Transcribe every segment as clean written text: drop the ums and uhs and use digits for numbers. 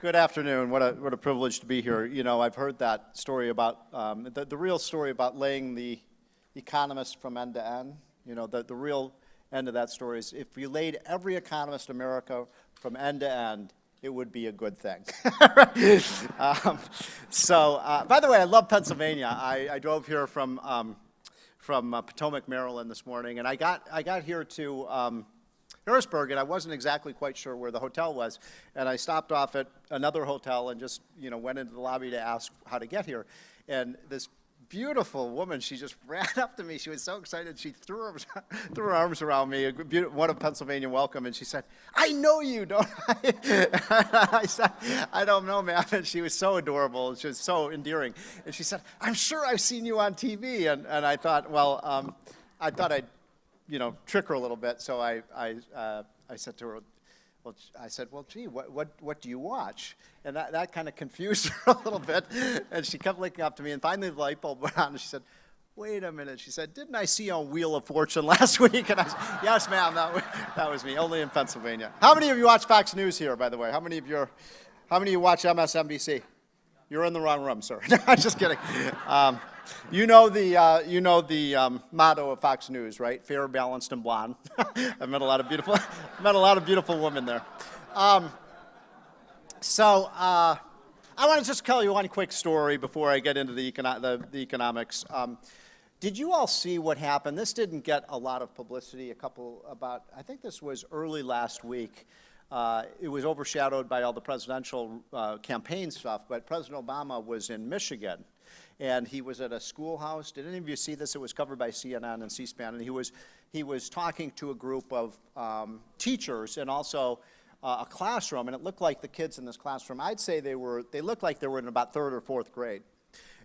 Good afternoon. What a privilege to be here. You know, I've heard that story about, the real story about laying the economist from end to end. You know, the real end of that story is if you laid every economist in America from end to end, it would be a good thing. By the way, I love Pennsylvania. I drove here from Potomac, Maryland this morning, and I got here to Harrisburg, and I wasn't exactly quite sure where the hotel was, and I stopped off at another hotel and just, you know, went into the lobby to ask how to get here, and this beautiful woman, she just ran up to me. She was so excited. She threw her arms around me, what a Pennsylvania welcome, and she said, "I know you, don't I?" I said, "I don't know, ma'am." And she was so adorable. She was so endearing. And she said, "I'm sure I've seen you on TV." And I thought, well, I thought I'd, you know, trick her a little bit. So I said to her, well, gee, what do you watch? And that kind of confused her a little bit. And she kept looking up to me, and finally the light bulb went on, and she said, "Wait a minute." She said, "Didn't I see you on Wheel of Fortune last week?" And I said, "Yes, ma'am, that was me, only in Pennsylvania." How many of you watch Fox News here, by the way? How many of you watch MSNBC? You're in the wrong room, sir. No, I'm just kidding. You know the motto of Fox News, right? Fair, balanced, and blonde. I've met a lot of beautiful women there. I want to just tell you one quick story before I get into the economics. Did you all see what happened? This didn't get a lot of publicity. I think this was early last week. It was overshadowed by all the presidential campaign stuff, but President Obama was in Michigan, and he was at a schoolhouse. Did any of you see this? It was covered by CNN and C-SPAN, and he was talking to a group of teachers and also a classroom, and it looked like the kids in this classroom, I'd say they looked like they were in about third or fourth grade.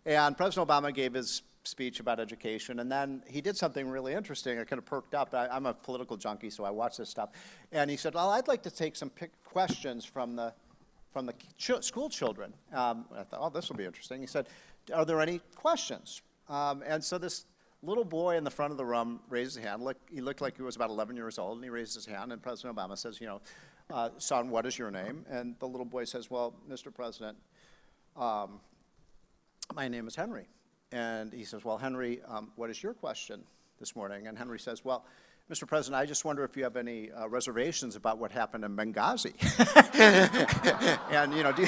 And President Obama gave his speech about education, and then he did something really interesting. I kind of perked up. I'm a political junkie, so I watch this stuff. And he said, "Well, I'd like to take some questions from the school children." I thought, "Oh, this will be interesting." He said, "Are there any questions?" And so this little boy in the front of the room raised his hand. He looked like he was about 11 years old, and he raised his hand, and President Obama says, "You know, son, what is your name?" And the little boy says, "Well, Mr. President, my name is Henry." And he says, "Well, Henry, what is your question this morning?" And Henry says, "Well, Mr. President, I just wonder if you have any reservations about what happened in Benghazi." And, you know, do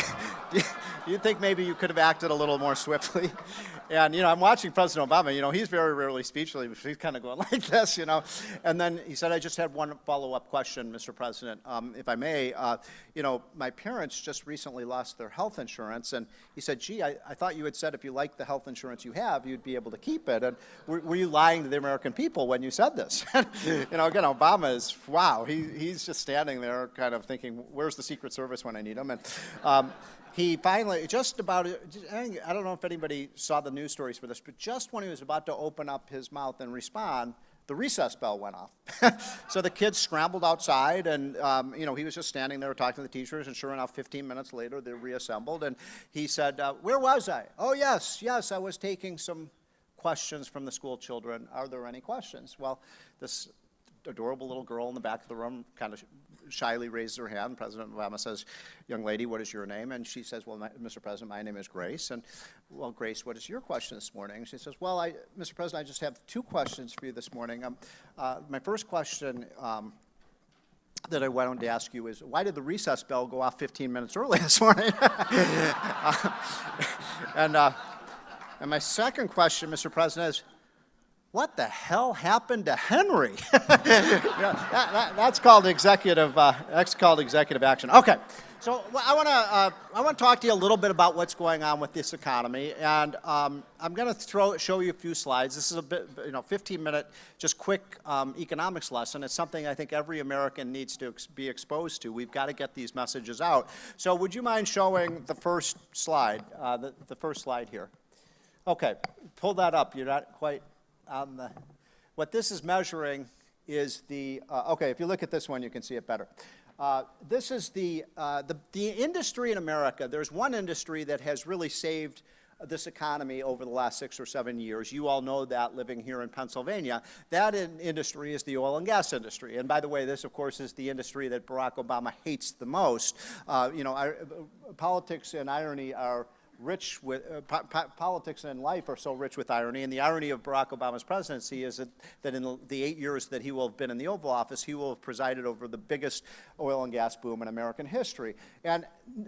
you think maybe you could have acted a little more swiftly? And, you know, I'm watching President Obama. You know, he's very rarely speechless. He's kind of going like this, you know. And then he said, "I just had one follow-up question, Mr. President, if I may. You know, my parents just recently lost their health insurance." And he said, "Gee, I thought you had said if you like the health insurance you have, you'd be able to keep it. And were you lying to the American people when you said this?" You know, again, Obama is, wow, he's just standing there kind of thinking, where's the Secret Service when I need them? And he finally, I don't know if anybody saw the news stories for this, but just when he was about to open up his mouth and respond, the recess bell went off. So the kids scrambled outside, and you know, he was just standing there talking to the teachers, and sure enough, 15 minutes later, they reassembled, and he said, "Where was I?" "Oh, yes, I was taking some questions from the school children. Are there any questions?" Well, this adorable little girl in the back of the room kind of shyly raised her hand. President Obama says, "Young lady, what is your name?" And she says, "Well, Mr. President, my name is Grace." And, "Well, Grace, what is your question this morning?" And she says, "Well, Mr. President, I just have two questions for you this morning. My first question that I wanted to ask you is, why did the recess bell go off 15 minutes early this morning?" And my second question, Mr. President, is, what the hell happened to Henry? You know, that's called executive action. Okay, so I want to talk to you a little bit about what's going on with this economy, and I'm going to show you a few slides. This is a bit, 15-minute, just quick economics lesson. It's something I think every American needs to be exposed to. We've got to get these messages out. So would you mind showing the first slide, the first slide here? Okay, pull that up. You're not quite on the, what this is measuring is the, okay, if you look at this one, you can see it better. This is the industry in America. There's one industry that has really saved this economy over the last 6 or 7 years. You all know that living here in Pennsylvania. That industry is the oil and gas industry. And by the way, this, of course, is the industry that Barack Obama hates the most. Politics and irony are rich with, politics and life are so rich with irony, and the irony of Barack Obama's presidency is that in the 8 years that he will have been in the Oval Office, he will have presided over the biggest oil and gas boom in American history. And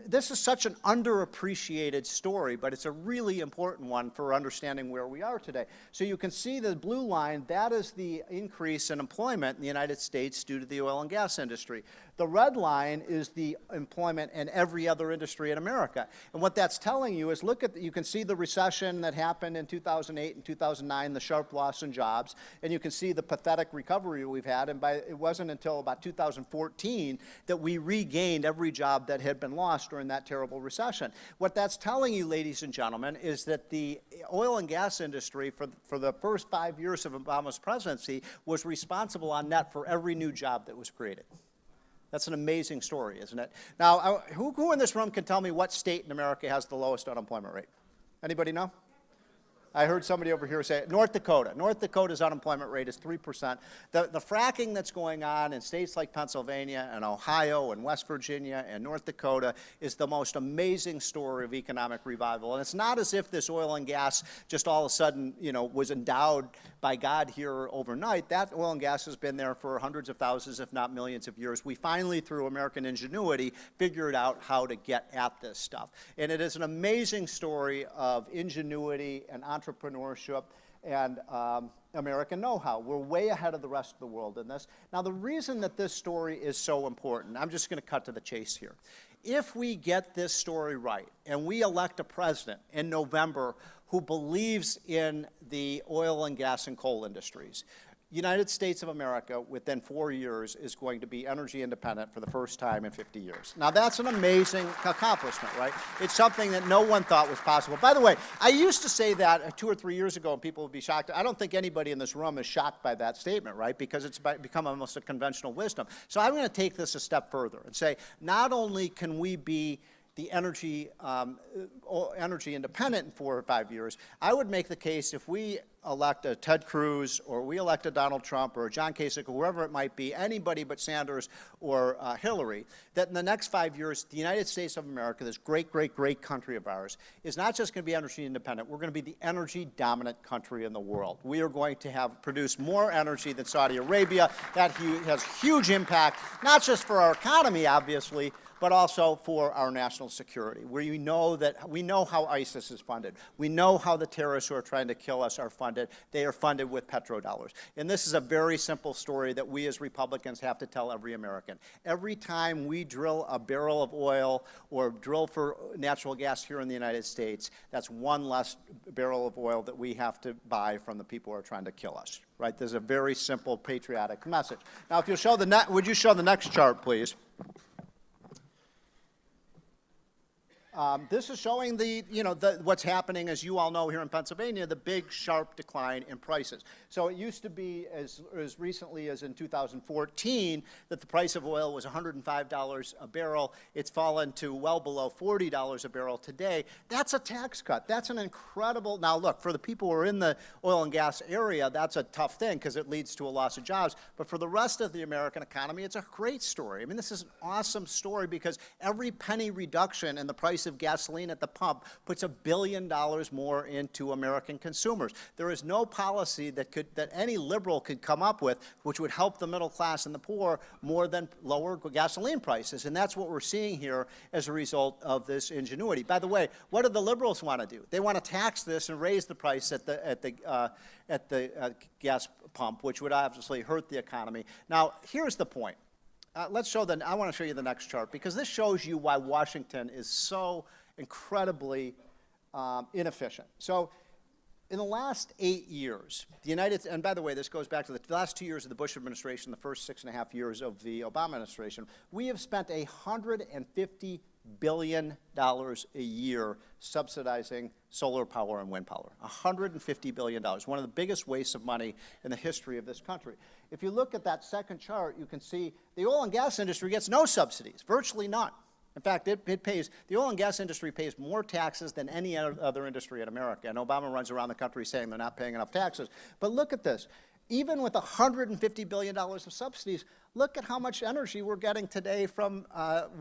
this is such an underappreciated story, but it's a really important one for understanding where we are today. So you can see the blue line, that is the increase in employment in the United States due to the oil and gas industry. The red line is the employment in every other industry in America. And what that's telling you is, you can see the recession that happened in 2008 and 2009, the sharp loss in jobs, and you can see the pathetic recovery we've had, and it wasn't until about 2014 that we regained every job that had been lost during that terrible recession. What that's telling you, ladies and gentlemen, is that the oil and gas industry for the first 5 years of Obama's presidency was responsible on net for every new job that was created. That's an amazing story, isn't it? Now, who in this room can tell me what state in America has the lowest unemployment rate? Anybody know? I heard somebody over here say it. North Dakota. North Dakota's unemployment rate is 3%. The fracking that's going on in states like Pennsylvania and Ohio and West Virginia and North Dakota is the most amazing story of economic revival. And it's not as if this oil and gas just all of a sudden, was endowed by God here overnight. That oil and gas has been there for hundreds of thousands, if not millions of years. We finally, through American ingenuity, figured out how to get at this stuff. And it is an amazing story of ingenuity and entrepreneurship and American know-how. We're way ahead of the rest of the world in this. Now, the reason that this story is so important, I'm just going to cut to the chase here. If we get this story right and we elect a president in November who believes in the oil and gas and coal industries, United States of America, within 4 years, is going to be energy independent for the first time in 50 years. Now, that's an amazing accomplishment, right? It's something that no one thought was possible. By the way, I used to say that 2 or 3 years ago, and people would be shocked. I don't think anybody in this room is shocked by that statement, right? Because it's become almost a conventional wisdom. So I'm going to take this a step further and say, not only can we be the energy independent in 4 or 5 years, I would make the case if we elect a Ted Cruz or we elect a Donald Trump or a John Kasich or whoever it might be, anybody but Sanders or Hillary, that in the next 5 years, the United States of America, this great, great, great country of ours, is not just going to be energy independent, we're going to be the energy dominant country in the world. We are going to produce more energy than Saudi Arabia. That has huge impact, not just for our economy, obviously, but also for our national security, where we know how ISIS is funded. We know how the terrorists who are trying to kill us are funded. They are funded with petrodollars. And this is a very simple story that we as Republicans have to tell every American. Every time we drill a barrel of oil or drill for natural gas here in the United States, that's one less barrel of oil that we have to buy from the people who are trying to kill us, right? There's a very simple patriotic message. Now, if you'll show would you show the next chart, please? This is showing what's happening, as you all know here in Pennsylvania, the big sharp decline in prices. So it used to be as recently as in 2014 that the price of oil was $105 a barrel. It's fallen to well below $40 a barrel today. That's a tax cut. That's an incredible. Now look, for the people who are in the oil and gas area, that's a tough thing because it leads to a loss of jobs. But for the rest of the American economy, it's a great story. I mean, this is an awesome story because every penny reduction in the price of gasoline at the pump puts $1 billion more into American consumers. There is no policy that any liberal could come up with which would help the middle class and the poor more than lower gasoline prices. And that's what we're seeing here as a result of this ingenuity. By the way, what do the liberals want to do? They want to tax this and raise the price at the gas pump, which would obviously hurt the economy. Now, here's the point. I want to show you the next chart because this shows you why Washington is so incredibly inefficient. So in the last 8 years, and by the way, this goes back to the last 2 years of the Bush administration, the first 6.5 years of the Obama administration, we have spent $150 billion a year subsidizing solar power and wind power. $150 billion, one of the biggest wastes of money in the history of this country. If you look at that second chart, you can see the oil and gas industry gets no subsidies, virtually none. In fact, it pays, the oil and gas industry pays more taxes than any other industry in America. And Obama runs around the country saying they're not paying enough taxes. But look at this. Even with $150 billion of subsidies, look at how much energy we're getting today from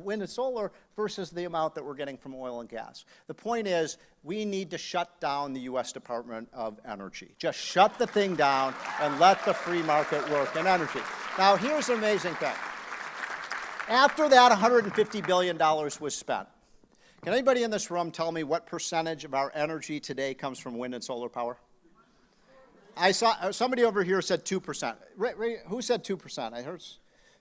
wind and solar versus the amount that we're getting from oil and gas. The point is, we need to shut down the U.S. Department of Energy. Just shut the thing down and let the free market work in energy. Now, here's the amazing thing. After that $150 billion was spent, can anybody in this room tell me what percentage of our energy today comes from wind and solar power? I saw somebody over here said 2%. Who said 2%? I heard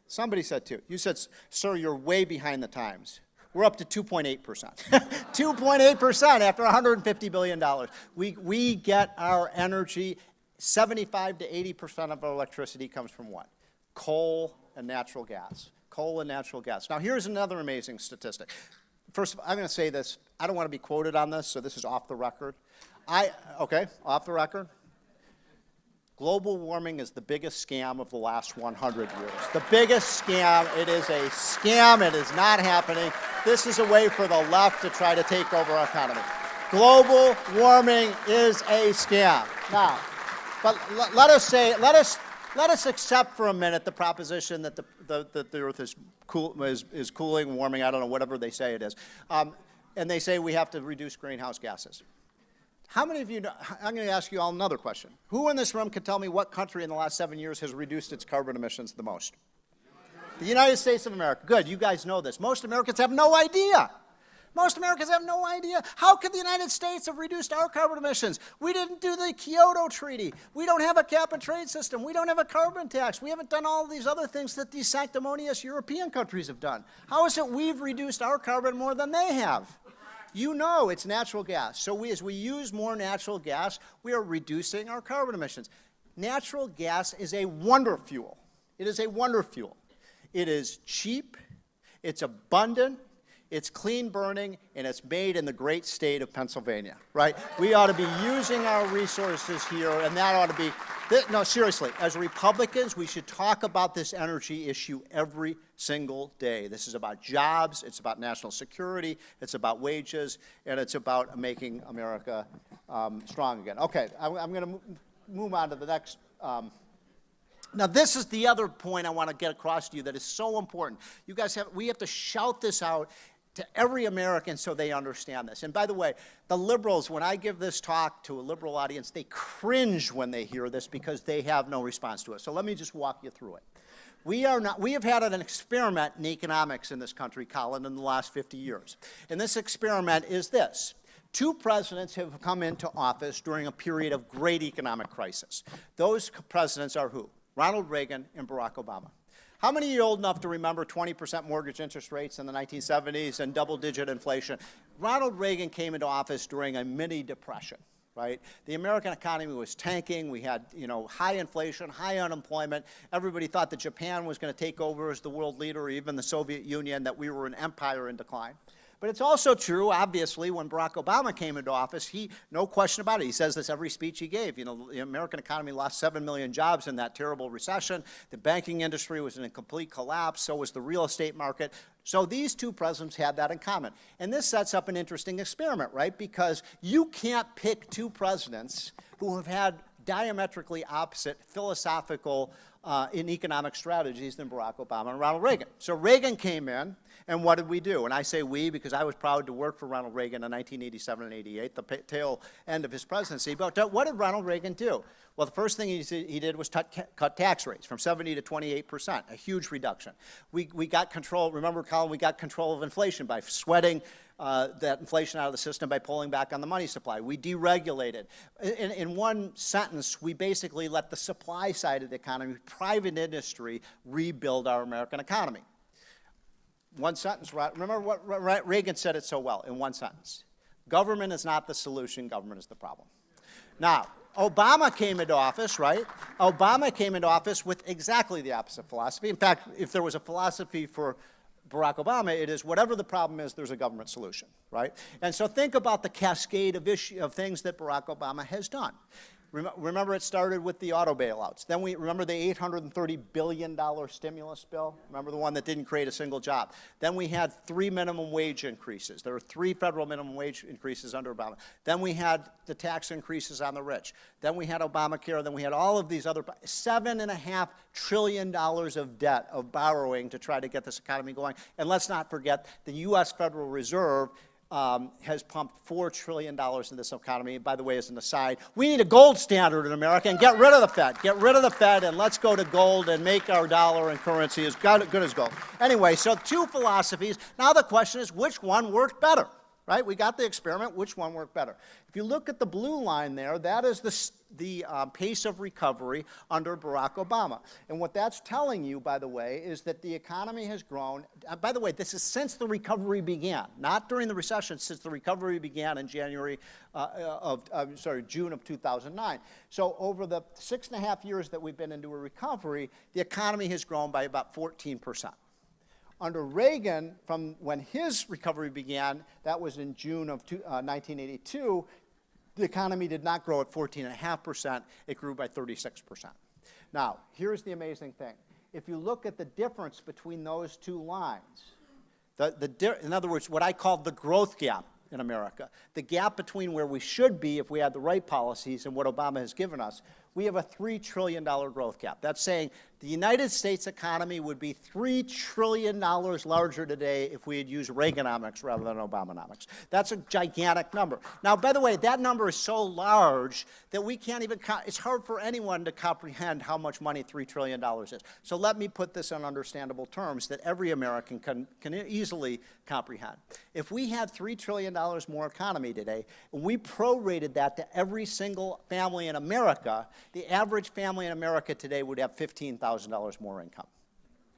somebody said 2. You said, sir, you're way behind the times. We're up to 2.8%. 2.8% after $150 billion. We get our energy, 75 to 80% of our electricity comes from what? Coal and natural gas. Coal and natural gas. Now, here's another amazing statistic. First of all, I'm going to say this. I don't want to be quoted on this, so this is off the record. Okay, off the record. Global warming is the biggest scam of the last 100 years. The biggest scam. It is a scam. It is not happening. This is a way for the left to try to take over our economy. Global warming is a scam. Now, but let us accept for a minute the proposition that the Earth is cooling, warming. I don't know, whatever they say it is, and they say we have to reduce greenhouse gases. How many of you know, I'm going to ask you all another question. Who in this room can tell me what country in the last 7 years has reduced its carbon emissions the most? The United States of America. Good, you guys know this. Most Americans have no idea. Most Americans have no idea. How could the United States have reduced our carbon emissions? We didn't do the Kyoto Treaty. We don't have a cap and trade system. We don't have a carbon tax. We haven't done all these other things that these sanctimonious European countries have done. How is it we've reduced our carbon more than they have? You know it's natural gas. So as we use more natural gas, we are reducing our carbon emissions. Natural gas is a wonder fuel. It is a wonder fuel. It is cheap, it's abundant, it's clean burning, and it's made in the great state of Pennsylvania, right? We ought to be using our resources here, and that ought to be, no, seriously, as Republicans, we should talk about this energy issue every single day. This is about jobs, it's about national security, it's about wages, and it's about making America strong again. Okay, I'm going to move on to the next. Now, this is the other point I want to get across to you that is so important. You guys we have to shout this out to every American so they understand this. And by the way, the liberals, when I give this talk to a liberal audience, they cringe when they hear this because they have no response to it. So let me just walk you through it. We have had an experiment in economics in this country, Colin, in the last 50 years. And this experiment is this. 2 presidents have come into office during a period of great economic crisis. Those presidents are who? Ronald Reagan and Barack Obama. How many of you are old enough to remember 20% mortgage interest rates in the 1970s and double-digit inflation? Ronald Reagan came into office during a mini-depression, right? The American economy was tanking. We had, high inflation, high unemployment. Everybody thought that Japan was going to take over as the world leader, or even the Soviet Union, that we were an empire in decline. But it's also true, obviously, when Barack Obama came into office, no question about it, he says this every speech he gave. The American economy lost 7 million jobs in that terrible recession. The banking industry was in a complete collapse. So was the real estate market. So these 2 presidents had that in common. And this sets up an interesting experiment, right? Because you can't pick 2 presidents who have had diametrically opposite philosophical and economic strategies than Barack Obama and Ronald Reagan. So Reagan came in. And what did we do? And I say we because I was proud to work for Ronald Reagan in 1987 and 88, the tail end of his presidency. But what did Ronald Reagan do? Well, the first thing he did was cut tax rates from 70 to 28%, a huge reduction. We got control, remember, Colin, we got control of inflation by sweating that inflation out of the system by pulling back on the money supply. We deregulated. In one sentence, we basically let the supply side of the economy, private industry, rebuild our American economy. One sentence, right? Remember what Reagan said it so well in one sentence. Government is not the solution, government is the problem. Now, Obama came into office, right? Obama came into office with exactly the opposite philosophy. In fact, if there was a philosophy for Barack Obama, it is whatever the problem is, there's a government solution, right? And so think about the cascade of things that Barack Obama has done. Remember, it started with the auto bailouts. Then we remember the $830 billion stimulus bill. Remember the one that didn't create a single job. Then we had 3 minimum wage increases. There were 3 federal minimum wage increases under Obama. Then we had the tax increases on the rich. Then we had Obamacare. Then we had all of these other $7.5 trillion of debt, of borrowing to try to get this economy going. And let's not forget the U.S. Federal Reserve has pumped $4 trillion into this economy. By the way, as an aside, we need a gold standard in America and get rid of the Fed. Get rid of the Fed and let's go to gold and make our dollar and currency as good as gold. Anyway, so 2 philosophies. Now the question is, which one worked better? Right? We got the experiment. Which one worked better? If you look at the blue line there, that is the pace of recovery under Barack Obama. And what that's telling you, by the way, is that the economy has grown. By the way, this is since the recovery began, not during the recession, since the recovery began in June of 2009. So over the 6.5 years that we've been into a recovery, the economy has grown by about 14%. Under Reagan, from when his recovery began, that was in June of 1982, the economy did not grow at 14.5%, it grew by 36%. Now, here's the amazing thing. If you look at the difference between those 2 lines, in other words, what I call the growth gap in America, the gap between where we should be if we had the right policies and what Obama has given us, we have a $3 trillion growth gap. That's saying the United States economy would be $3 trillion larger today if we had used Reaganomics rather than Obamanomics. That's a gigantic number. Now, by the way, that number is so large that we can't even, it's hard for anyone to comprehend how much money $3 trillion is. So let me put this in understandable terms that every American can easily comprehend. If we had $3 trillion more economy today, and we prorated that to every single family in America, the average family in America today would have $15,000 more income.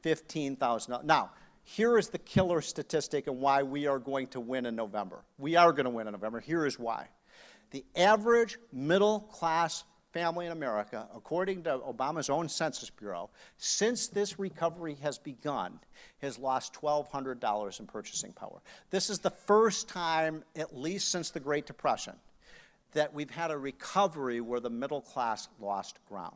$15,000. Now, here is the killer statistic and why we are going to win in November. We are going to win in November. Here is why. The average middle-class family in America, according to Obama's own Census Bureau, since this recovery has begun, has lost $1,200 in purchasing power. This is the first time, at least since the Great Depression, that we've had a recovery where the middle class lost ground.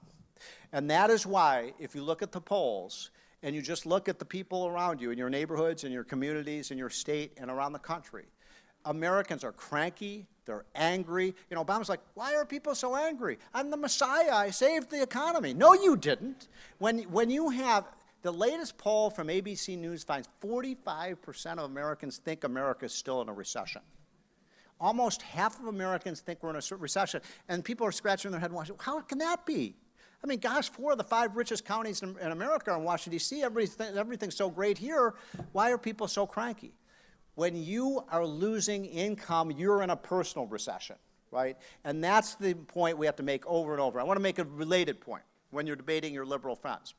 And that is why, if you look at the polls, and you just look at the people around you in your neighborhoods, in your communities, in your state, and around the country, Americans are cranky, they're angry. You know, Obama's like, why are people so angry? I'm the Messiah, I saved the economy. No, you didn't. When you have, the latest poll from ABC News finds 45% of Americans think America is still in a recession. Almost half of Americans think we're in a recession, and people are scratching their head and watching, how can that be? I mean, gosh, 4 of the 5 richest counties in America are in Washington, D.C. Everything's so great here. Why are people so cranky? When you are losing income, you're in a personal recession, right? And that's the point we have to make over and over. I want to make a related point when you're debating your liberal friends.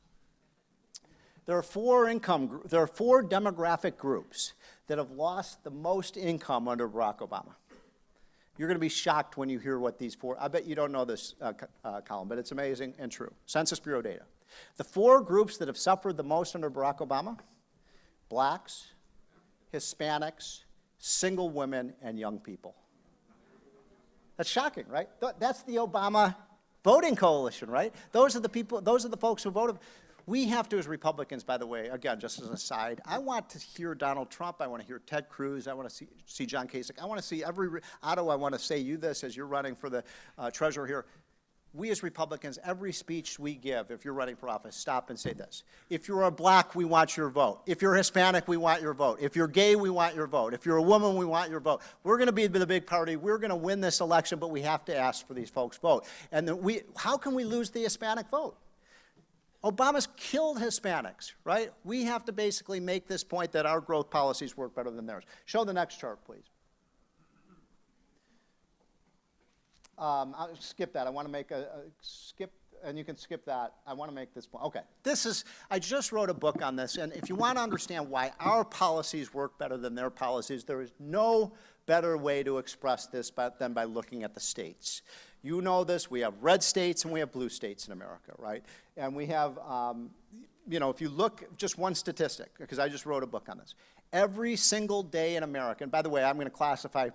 There are 4 demographic groups that have lost the most income under Barack Obama. You're going to be shocked when you hear what these 4, I bet you don't know this column, but it's amazing and true. Census Bureau data. The 4 groups that have suffered the most under Barack Obama: blacks, Hispanics, single women, and young people. That's shocking, right? That's the Obama voting coalition, right? Those are the people, those are the folks who voted. We have to, as Republicans, by the way, again, just as an aside, I want to hear Donald Trump, I want to hear Ted Cruz, I want to see John Kasich, I want to see Otto, I want to say you this as you're running for the treasurer here. We as Republicans, every speech we give, if you're running for office, stop and say this. If you're a black, we want your vote. If you're Hispanic, we want your vote. If you're gay, we want your vote. If you're a woman, we want your vote. We're going to be the big party. We're going to win this election, but we have to ask for these folks' vote. And how can we lose the Hispanic vote? Obama's killed Hispanics, right? We have to basically make this point that our growth policies work better than theirs. Show the next chart, please. I'll skip that. I want to make skip, and you can skip that. I want to make this point. Okay, I just wrote a book on this, and if you want to understand why our policies work better than their policies, there is no better way to express this than by looking at the states. You know this, we have red states and we have blue states in America, right? And we have, you know, if you look, just one statistic, because I just wrote a book on this. Every single day in America, and by the way, I'm going to classify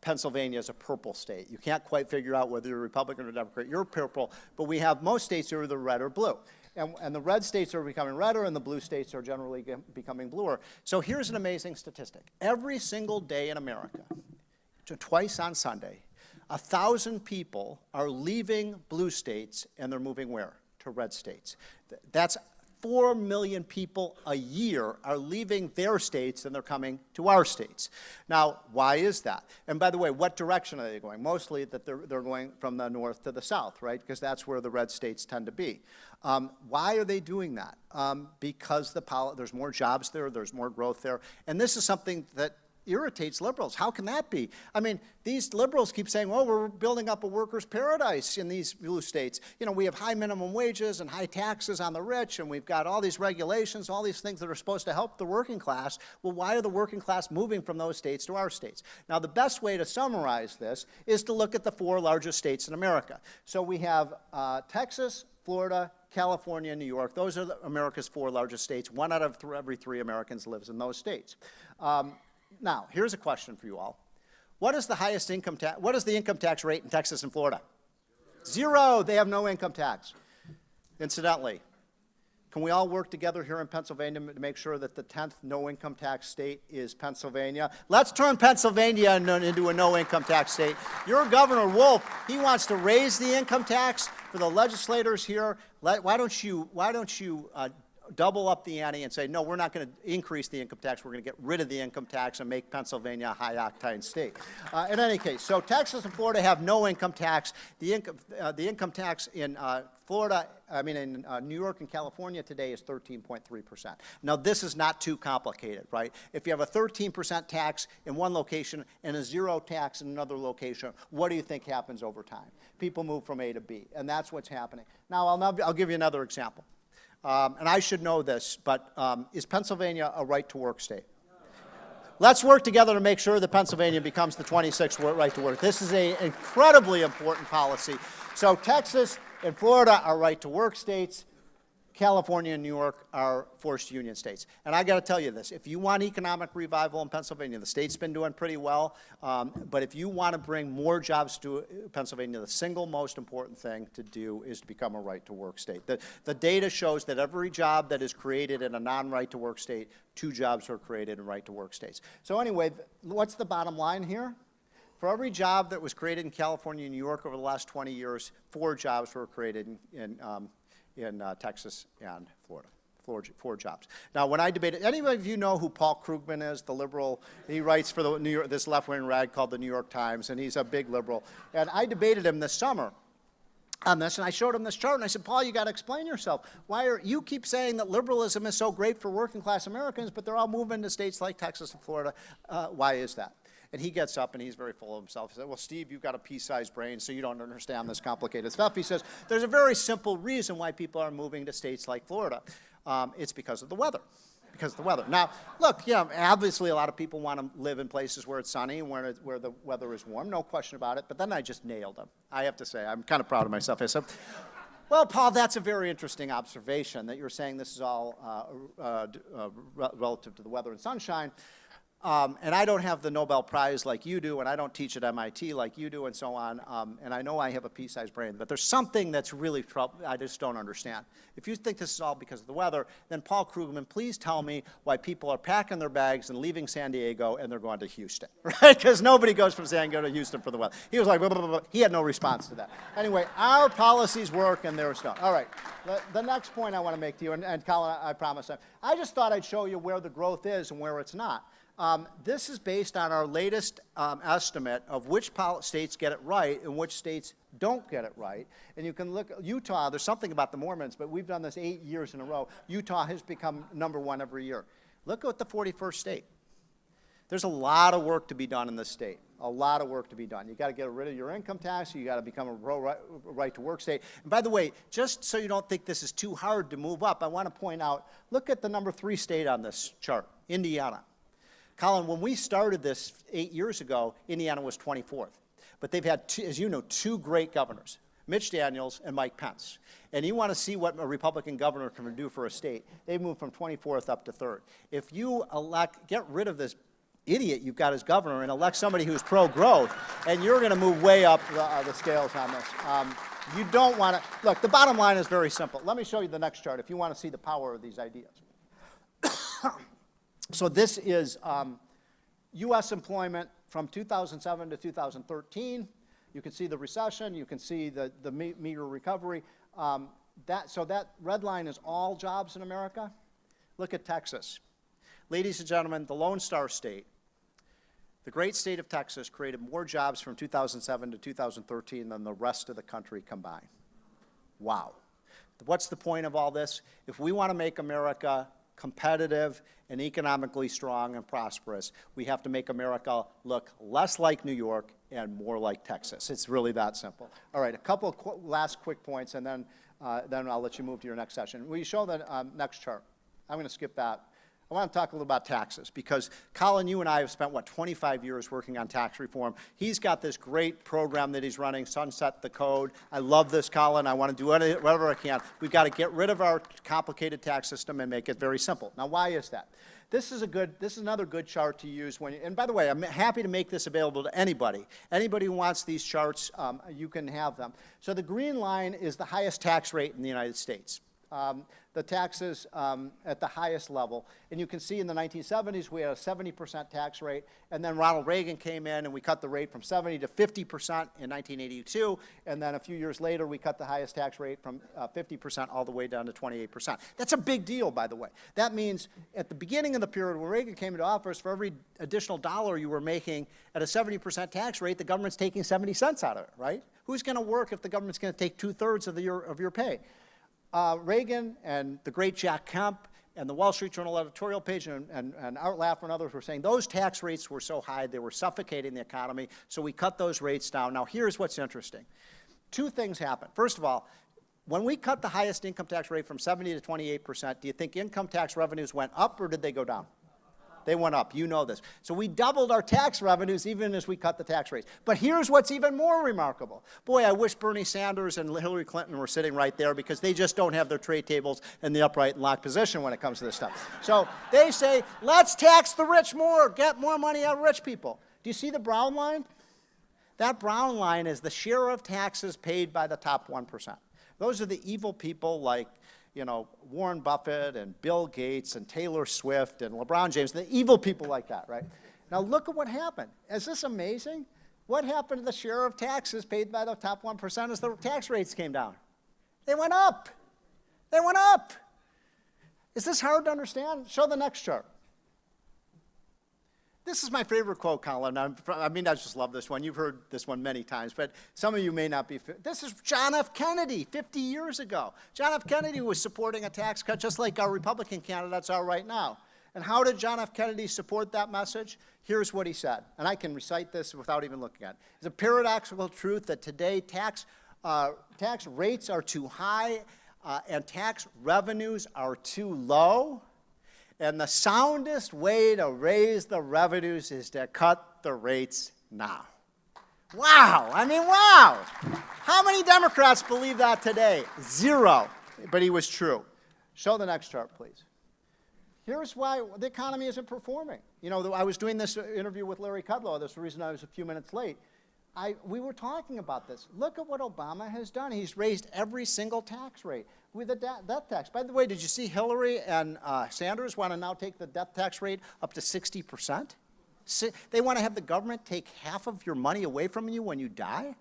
Pennsylvania is a purple state. You can't quite figure out whether you're Republican or Democrat. You're purple, but we have most states that are either red or blue. And the red states are becoming redder, and the blue states are generally becoming bluer. So here's an amazing statistic. Every single day in America, twice on Sunday, 1,000 people are leaving blue states, and they're moving where? To red states. That's 4 million people a year are leaving their states and they're coming to our states. Now, why is that? And by the way, what direction are they going? Mostly that they're going from the north to the south, right? Because that's where the red states tend to be. Why are they doing that? Because there's more jobs there, there's more growth there. And this is something that irritates liberals. How can that be? I mean, these liberals keep saying, well, we're building up a workers' paradise in these blue states. You know, we have high minimum wages and high taxes on the rich, and we've got all these regulations, all these things that are supposed to help the working class. Well, why are the working class moving from those states to our states? Now, the best way to summarize this is to look at the 4 largest states in America. So we have Texas, Florida, California, and New York. Those are America's 4 largest states. 1 out of every 3 Americans lives in those states. Now, here's a question for you all. What is the highest income tax? What is the income tax rate in Texas and Florida? 0. They have no income tax. Incidentally, can we all work together here in Pennsylvania to make sure that the 10th no income tax state is Pennsylvania? Let's turn Pennsylvania into a no income tax state. Your Governor Wolf, he wants to raise the income tax for the legislators here. Why don't you double up the ante and say, no, we're not going to increase the income tax. We're going to get rid of the income tax and make Pennsylvania a high-octane state. In any case, so Texas and Florida have no income tax. The income tax in New York and California today is 13.3%. Now, this is not too complicated, right? If you have a 13% tax in one location and a 0 tax in another location, what do you think happens over time? People move from A to B, and that's what's happening. Now, I'll give you another example. And I should know this, but is Pennsylvania a right-to-work state? Let's work together to make sure that Pennsylvania becomes the 26th right-to-work. This is an incredibly important policy. So Texas and Florida are right-to-work states. California and New York are forced union states. And I got to tell you this, if you want economic revival in Pennsylvania, the state's been doing pretty well, but if you want to bring more jobs to Pennsylvania, the single most important thing to do is to become a right-to-work state. The data shows that every job that is created in a non-right-to-work state, 2 jobs are created in right-to-work states. So anyway, what's the bottom line here? For every job that was created in California and New York over the last 20 years, 4 jobs were created in Texas and Florida. 4 jobs. Now, when I debated, any of you know who Paul Krugman is, the liberal? He writes for this left-wing rag called the New York Times, and he's a big liberal. And I debated him this summer on this, and I showed him this chart, and I said, Paul, you got to explain yourself. You keep saying that liberalism is so great for working-class Americans, but they're all moving to states like Texas and Florida. Why is that? And he gets up and he's very full of himself. He said, well, Steve, you've got a pea-sized brain, so you don't understand this complicated stuff. He says, there's a very simple reason why people are moving to states like Florida. It's because of the weather. Because of the weather. Now, look, obviously a lot of people want to live in places where it's sunny and where the weather is warm, no question about it. But then I just nailed him. I have to say, I'm kind of proud of myself. I said, well, Paul, that's a very interesting observation that you're saying this is all relative to the weather and sunshine. And I don't have the Nobel Prize like you do, and I don't teach at MIT like you do, and so on. And I know I have a pea-sized brain, but there's something that's really I just don't understand. If you think this is all because of the weather, then Paul Krugman, please tell me why people are packing their bags and leaving San Diego and they're going to Houston, right? Because nobody goes from San Diego to Houston for the weather. He was like, blah, blah, blah, blah. He had no response to that. Anyway, our policies work, and they're done. All right, the next point I want to make to you, and Colin, I promise, I just thought I'd show you where the growth is and where it's not. This is based on our latest estimate of which states get it right and which states don't get it right. And you can look at Utah. There's something about the Mormons, but we've done this 8 years in a row. Utah has become #1 every year. Look at the 41st state. There's a lot of work to be done in this state. A lot of work to be done. You got to get rid of your income tax. You got to become a right-to-work state. And by the way, just so you don't think this is too hard to move up, I want to point out, look at the #3 state on this chart, Indiana. Colin, when we started this 8 years ago, Indiana was 24th. But they've had, as you know, 2 great governors, Mitch Daniels and Mike Pence. And you want to see what a Republican governor can do for a state, they've moved from 24th up to 3rd. If you get rid of this idiot you've got as governor and elect somebody who's pro-growth, and you're going to move way up the scales on this. You don't want to, look, the bottom line is very simple. Let me show you the next chart if you want to see the power of these ideas. So this is U.S. employment from 2007 to 2013. You can see the recession. You can see the meager recovery. So that red line is all jobs in America. Look at Texas. Ladies and gentlemen, the Lone Star State, the great state of Texas, created more jobs from 2007 to 2013 than the rest of the country combined. Wow. What's the point of all this? If we want to make America competitive and economically strong and prosperous, we have to make America look less like New York and more like Texas. It's really that simple. All right, a couple of last quick points, and then I'll let you move to your next session. Will you show the next chart? I'm going to skip that. I want to talk a little about taxes, because Colin, you and I have spent, 25 years working on tax reform. He's got this great program that he's running, Sunset the Code. I love this, Colin. I want to do whatever I can. We've got to get rid of our complicated tax system and make it very simple. Now, why is that? This is another good chart to use when, and by the way, I'm happy to make this available to anybody. Anybody who wants these charts, you can have them. So the green line is the highest tax rate in the United States. The taxes at the highest level. And you can see in the 1970s, we had a 70% tax rate, and then Ronald Reagan came in and we cut the rate from 70 to 50% in 1982, and then a few years later, we cut the highest tax rate from 50% all the way down to 28%. That's a big deal, by the way. That means at the beginning of the period when Reagan came into office, for every additional dollar you were making at a 70% tax rate, the government's taking 70 cents out of it, right? Who's going to work if the government's going to take 2/3 of your pay? Reagan and the great Jack Kemp and the Wall Street Journal editorial page and Art Laffer and others were saying those tax rates were so high, they were suffocating the economy, so we cut those rates down. Now, here's what's interesting. Two things happened. First of all, when we cut the highest income tax rate from 70 to 28%, do you think income tax revenues went up or did they go down? They went up. You know this. So we doubled our tax revenues even as we cut the tax rates. But here's what's even more remarkable. Boy, I wish Bernie Sanders and Hillary Clinton were sitting right there, because they just don't have their tray tables in the upright and locked position when it comes to this stuff. So they say, let's tax the rich more, get more money out of rich people. Do you see the brown line? That brown line is the share of taxes paid by the top 1%. Those are the evil people like, you know, Warren Buffett and Bill Gates and Taylor Swift and LeBron James, the evil people like that, right? Now look at what happened. Is this amazing? What happened to the share of taxes paid by the top 1% as the tax rates came down? They went up. They went up. Is this hard to understand? Show the next chart. This is my favorite quote, Colin. I mean, I just love this one. You've heard this one many times, but some of you may not be. This is John F. Kennedy 50 years ago. John F. Kennedy was supporting a tax cut just like our Republican candidates are right now. And how did John F. Kennedy support that message? Here's what he said, and I can recite this without even looking at it. It's a paradoxical truth that today tax rates are too high and tax revenues are too low. And the soundest way to raise the revenues is to cut the rates now. Wow, I mean, wow. How many Democrats believe that today? Zero, but he was true. Show the next chart, please. Here's why the economy isn't performing. You know, I was doing this interview with Larry Kudlow. That's the reason I was a few minutes late. We were talking about this. Look at what Obama has done. He's raised every single tax rate with the death tax. By the way, did you see Hillary and Sanders want to now take the death tax rate up to 60%? They want to have the government take half of your money away from you when you die?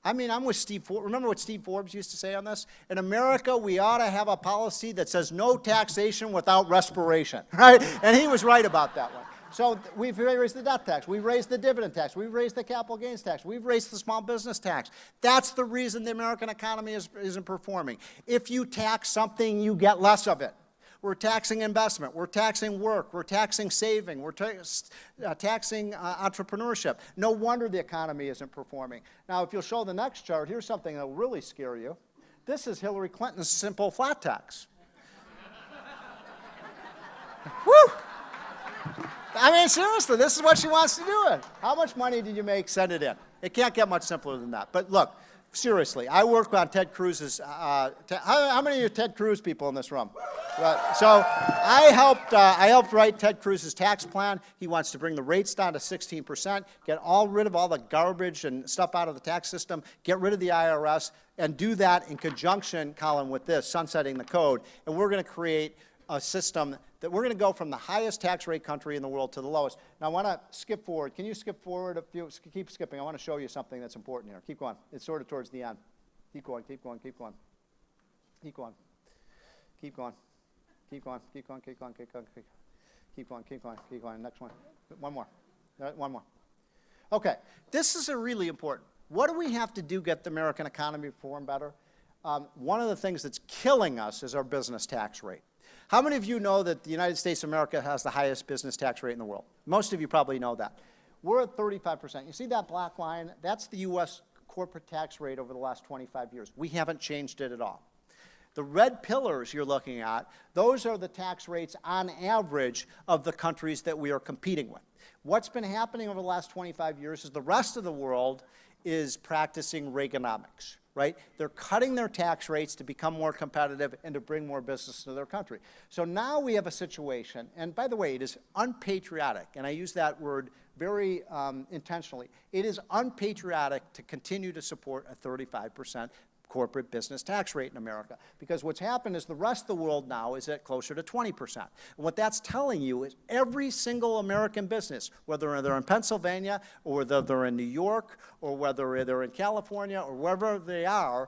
I mean, I'm with Steve Forbes. Remember what Steve Forbes used to say on this? In America, we ought to have a policy that says no taxation without respiration, right? And he was right about that one. So we've raised the death tax, we've raised the dividend tax, we've raised the capital gains tax, we've raised the small business tax. That's the reason the American economy isn't performing. If you tax something, you get less of it. We're taxing investment, we're taxing work, we're taxing saving, we're taxing entrepreneurship. No wonder the economy isn't performing. Now, if you'll show the next chart, here's something that will really scare you. This is Hillary Clinton's simple flat tax. Woo! I mean, seriously, this is what she wants to do. How much money did you make? Send it in. It can't get much simpler than that. But look, seriously, I work on Ted Cruz's, how many of you Ted Cruz people in this room? So I helped write Ted Cruz's tax plan. He wants to bring the rates down to 16%, get rid of all the garbage and stuff out of the tax system, get rid of the IRS, and do that in conjunction, Colin, with this, sunsetting the code. And we're going to create a system that we're going to go from the highest tax rate country in the world to the lowest. Now, I want to skip forward. Can you skip forward a few? Keep skipping. I want to show you something that's important here. Keep going. It's sort of towards the end. Keep going, keep going, keep going. Keep going. Keep going. Keep going, keep going, keep going, keep going, keep going, keep going, keep going. Next one. One more. One more. Okay, this is really important. What do we have to do to get the American economy to perform better? One of the things that's killing us is our business tax rate. How many of you know that the United States of America has the highest business tax rate in the world? Most of you probably know that. We're at 35%. You see that black line? That's the U.S. corporate tax rate over the last 25 years. We haven't changed it at all. The red pillars you're looking at, those are the tax rates on average of the countries that we are competing with. What's been happening over the last 25 years is the rest of the world is practicing Reaganomics, right? They're cutting their tax rates to become more competitive and to bring more business to their country. So now we have a situation, and by the way, it is unpatriotic, and I use that word very intentionally. It is unpatriotic to continue to support a 35% corporate business tax rate in America. Because what's happened is the rest of the world now is at closer to 20%. And what that's telling you is every single American business, whether they're in Pennsylvania or whether they're in New York or whether they're in California or wherever they are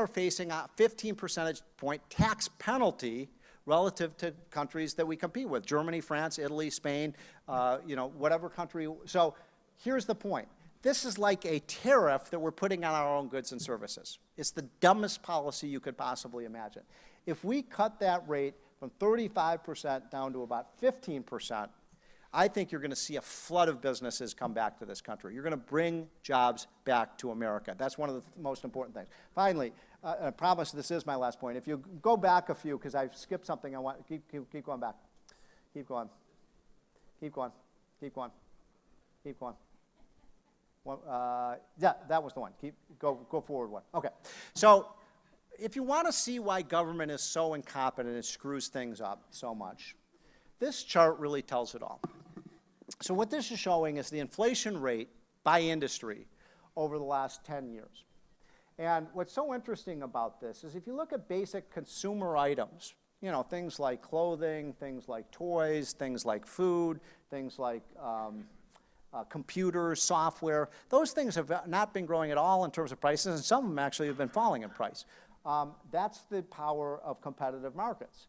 facing a 15 percentage point tax penalty relative to countries that we compete with, Germany, France, Italy, Spain, whatever country. So here's the point. This is like a tariff that we're putting on our own goods and services. It's the dumbest policy you could possibly imagine. If we cut that rate from 35% down to about 15%, I think you're going to see a flood of businesses come back to this country. You're going to bring jobs back to America. That's one of the most important things. Finally, I promise this is my last point. If you go back a few, because I've skipped something, I want keep going back. Keep going. Keep going. Keep going. Keep going. Yeah, that was the one. Go forward one. Okay. So if you want to see why government is so incompetent and screws things up so much, this chart really tells it all. So what this is showing is the inflation rate by industry over the last 10 years. And what's so interesting about this is if you look at basic consumer items, things like clothing, things like toys, things like food, things like computers, software, those things have not been growing at all in terms of prices, and some of them actually have been falling in price. That's the power of competitive markets.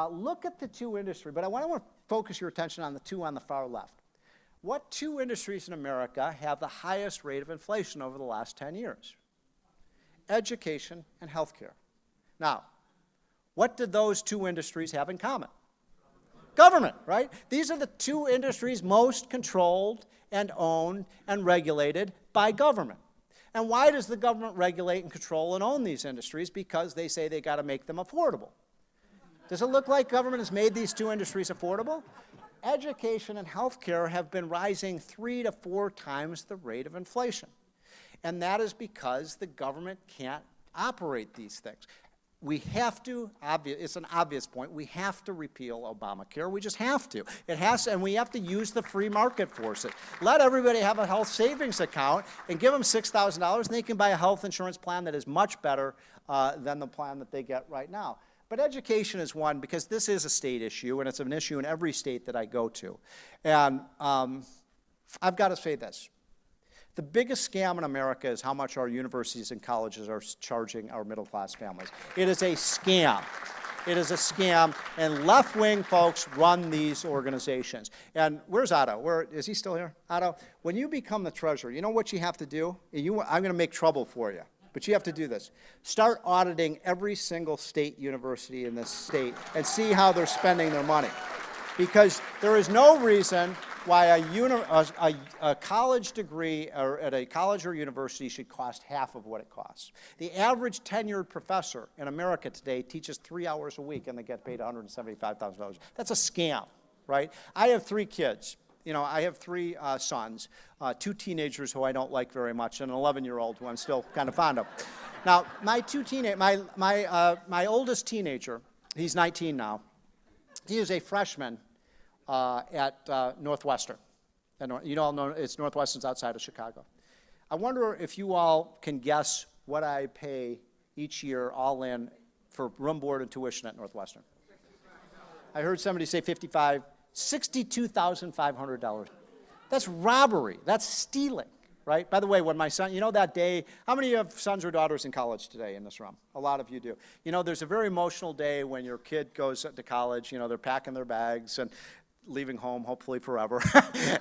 Look at the two industries, but I want to focus your attention on the two on the far left. What two industries in America have the highest rate of inflation over the last 10 years? Education and healthcare. Now, what did those two industries have in common? Government, right? These are the two industries most controlled and owned and regulated by government. And why does the government regulate and control and own these industries? Because they say they got to make them affordable. Does it look like government has made these two industries affordable? Education and healthcare have been rising 3 to 4 times the rate of inflation. And that is because the government can't operate these things. We have to, it's an obvious point, we have to repeal Obamacare. We just have to. And we have to use the free market force it. Let everybody have a health savings account and give them $6,000 and they can buy a health insurance plan that is much better than the plan that they get right now. But education is one because this is a state issue and it's an issue in every state that I go to. And I've got to say this. The biggest scam in America is how much our universities and colleges are charging our middle-class families. It is a scam. It is a scam, and left-wing folks run these organizations. And where's Otto? Is he still here? Otto, when you become the treasurer, you know what you have to do? I'm going to make trouble for you, but you have to do this. Start auditing every single state university in this state and see how they're spending their money. Because there is no reason why a college degree or at a college or university should cost half of what it costs. The average tenured professor in America today teaches 3 hours a week and they get paid $175,000. That's a scam, right? I have 3 kids. I have 3 sons, 2 teenagers who I don't like very much, and an 11-year-old who I'm still kind of fond of. Now, my oldest teenager He's 19 now. He is a freshman at Northwestern. And you all know it's Northwestern's outside of Chicago. I wonder if you all can guess what I pay each year all in for room, board, and tuition at Northwestern. I heard somebody say 55, $62,500. That's robbery. That's stealing, right? By the way, when my son, you know that day, how many of sons or daughters in college today in this room? A lot of you do. You know, there's a very emotional day when your kid goes to college, you know, they're packing their bags and leaving home, hopefully forever.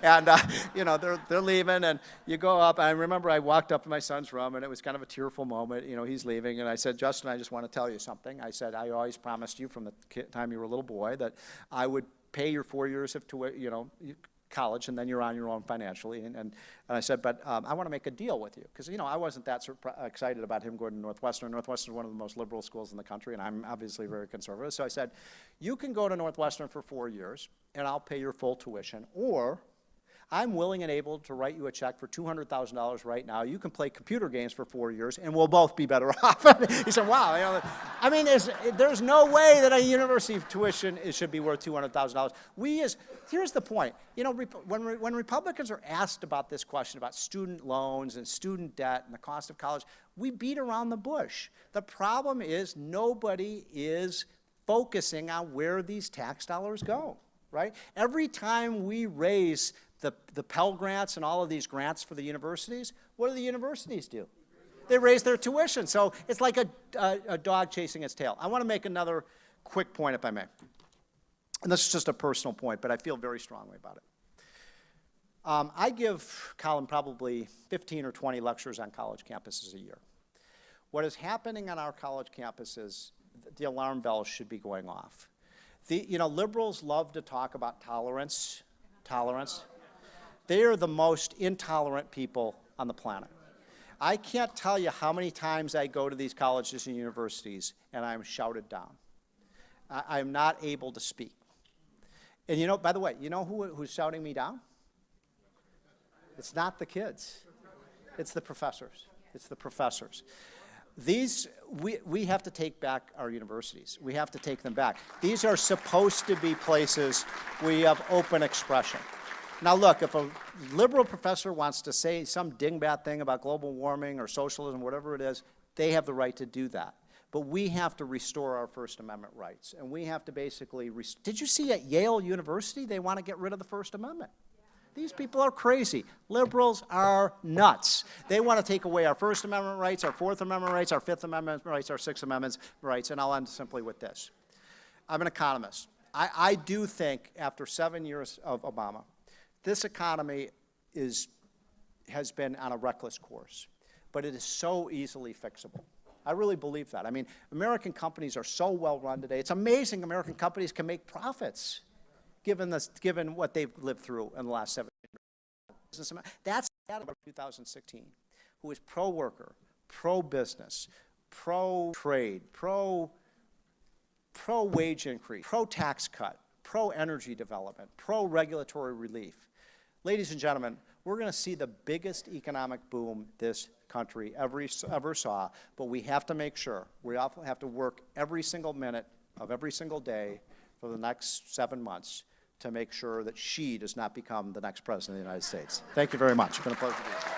And, you know, they're leaving, and you go up. I remember I walked up to my son's room, and it was kind of a tearful moment. You know, he's leaving, and I said, Justin, I just want to tell you something. I said, I always promised you from the time you were a little boy that I would pay your 4 years of college, and then you're on your own financially. And I said, but I want to make a deal with you. Because, you know, I wasn't that excited about him going to Northwestern. Northwestern is one of the most liberal schools in the country, and I'm obviously very conservative. So I said, you can go to Northwestern for 4 years, and I'll pay your full tuition. Or I'm willing and able to write you a check for $200,000 right now. You can play computer games for 4 years, and we'll both be better off. He said, wow. You know, I mean, there's no way that a university tuition should be worth $200,000. Here's the point. You know, when Republicans are asked about this question about student loans and student debt and the cost of college, we beat around the bush. The problem is nobody is focusing on where these tax dollars go, right? Every time we raise the Pell Grants and all of these grants for the universities, what do the universities do? They raise their tuition. So it's like a dog chasing its tail. I want to make another quick point, if I may. And this is just a personal point, but I feel very strongly about it. I give Colin probably 15 or 20 lectures on college campuses a year. What is happening on our college campuses, the alarm bells should be going off. You know, liberals love to talk about tolerance. They are the most intolerant people on the planet. I can't tell you how many times I go to these colleges and universities and I'm shouted down. I'm not able to speak. And you know, by the way, you know who's shouting me down? It's not the kids. It's the professors. It's the professors. We have to take back our universities. We have to take them back. These are supposed to be places we have open expression. Now look, if a liberal professor wants to say some dingbat thing about global warming or socialism, whatever it is, they have the right to do that. But we have to restore our First Amendment rights. And we have to basically, did you see at Yale University, they want to get rid of the First Amendment? These people are crazy. Liberals are nuts. They want to take away our First Amendment rights, our Fourth Amendment rights, our Fifth Amendment rights, our Sixth Amendment rights, and I'll end simply with this. I'm an economist. I do think after 7 years of Obama, this economy has been on a reckless course, but it is so easily fixable. I really believe that. I mean, American companies are so well run today. It's amazing American companies can make profits given what they've lived through in the last 7 years. That's about 2016, who is pro-worker, pro-business, pro-trade, pro-wage increase, pro-tax cut, pro-energy development, pro-regulatory relief. Ladies and gentlemen, we're going to see the biggest economic boom this country ever saw, but we have to make sure, we have to work every single minute of every single day for the next 7 months to make sure that she does not become the next president of the United States. Thank you very much. It's been a pleasure to be here.